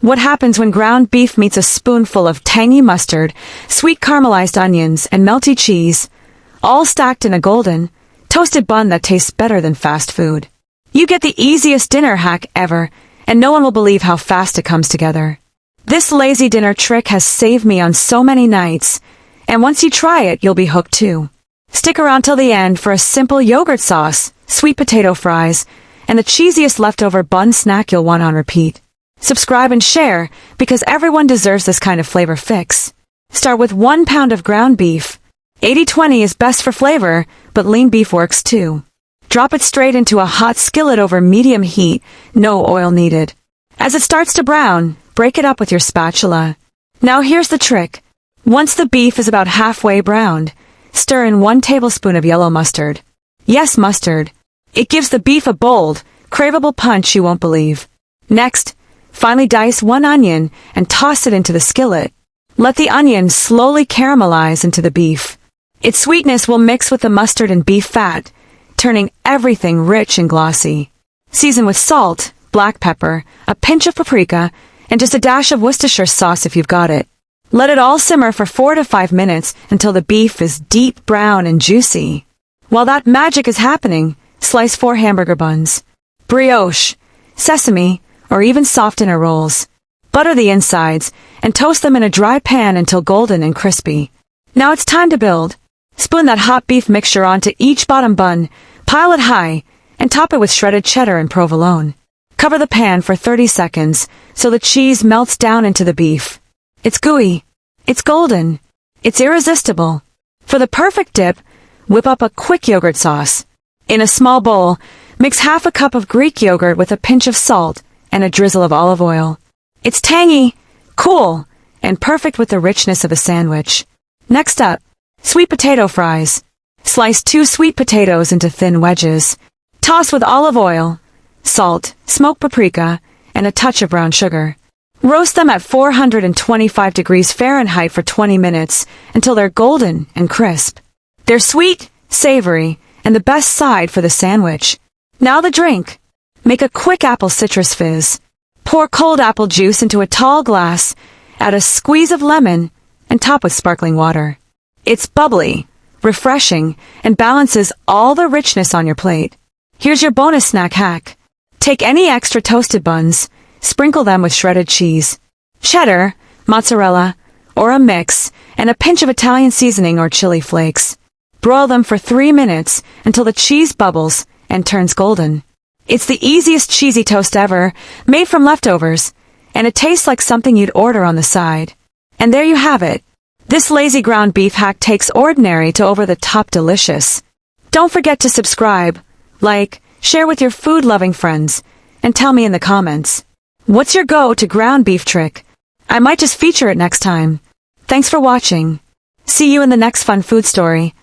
What happens when ground beef meets a spoonful of tangy mustard, sweet caramelized onions, and melty cheese, all stacked in a golden, toasted bun that tastes better than fast food? You get the easiest dinner hack ever, and no one will believe how fast it comes together. This lazy dinner trick has saved me on so many nights, and once you try it, you'll be hooked too. Stick around till the end for a simple yogurt sauce, sweet potato fries, and the cheesiest leftover bun snack you'll want on repeat. Subscribe and share, because everyone deserves this kind of flavor fix. Start with 1 pound of ground beef. 80-20 is best for flavor, but lean beef works too. Drop it straight into a hot skillet over medium heat, no oil needed. As it starts to brown, break it up with your spatula. Now here's the trick. Once the beef is about halfway browned, stir in 1 tablespoon of yellow mustard. Yes, mustard. It gives the beef a bold, craveable punch you won't believe. Next, finely dice 1 onion and toss it into the skillet. Let the onion slowly caramelize into the beef. Its sweetness will mix with the mustard and beef fat, turning everything rich and glossy. Season with salt, black pepper, a pinch of paprika, and just a dash of Worcestershire sauce if you've got it. Let it all simmer for 4 to 5 minutes until the beef is deep brown and juicy. While that magic is happening, slice 4 hamburger buns. Brioche, sesame, or even soft inner rolls. Butter the insides, and toast them in a dry pan until golden and crispy. Now it's time to build. Spoon that hot beef mixture onto each bottom bun, pile it high, and top it with shredded cheddar and provolone. Cover the pan for 30 seconds so the cheese melts down into the beef. It's gooey. It's golden. It's irresistible. For the perfect dip, whip up a quick yogurt sauce. In a small bowl, mix half a cup of Greek yogurt with a pinch of salt and a drizzle of olive oil. It's tangy, cool, and perfect with the richness of a sandwich. Next up, sweet potato fries. Slice 2 sweet potatoes into thin wedges. Toss with olive oil, salt, smoked paprika, and a touch of brown sugar. Roast them at 425 degrees Fahrenheit for 20 minutes until they're golden and crisp. They're sweet, savory, and the best side for the sandwich. Now the drink. Make a quick apple citrus fizz. Pour cold apple juice into a tall glass, add a squeeze of lemon, and top with sparkling water. It's bubbly, refreshing, and balances all the richness on your plate. Here's your bonus snack hack. Take any extra toasted buns, sprinkle them with shredded cheese, cheddar, mozzarella, or a mix, and a pinch of Italian seasoning or chili flakes. Broil them for 3 minutes until the cheese bubbles and turns golden. It's the easiest cheesy toast ever, made from leftovers, and it tastes like something you'd order on the side. And there you have it. This lazy ground beef hack takes ordinary to over-the-top delicious. Don't forget to subscribe, like, share with your food-loving friends, and tell me in the comments. What's your go-to ground beef trick? I might just feature it next time. Thanks for watching. See you in the next fun food story.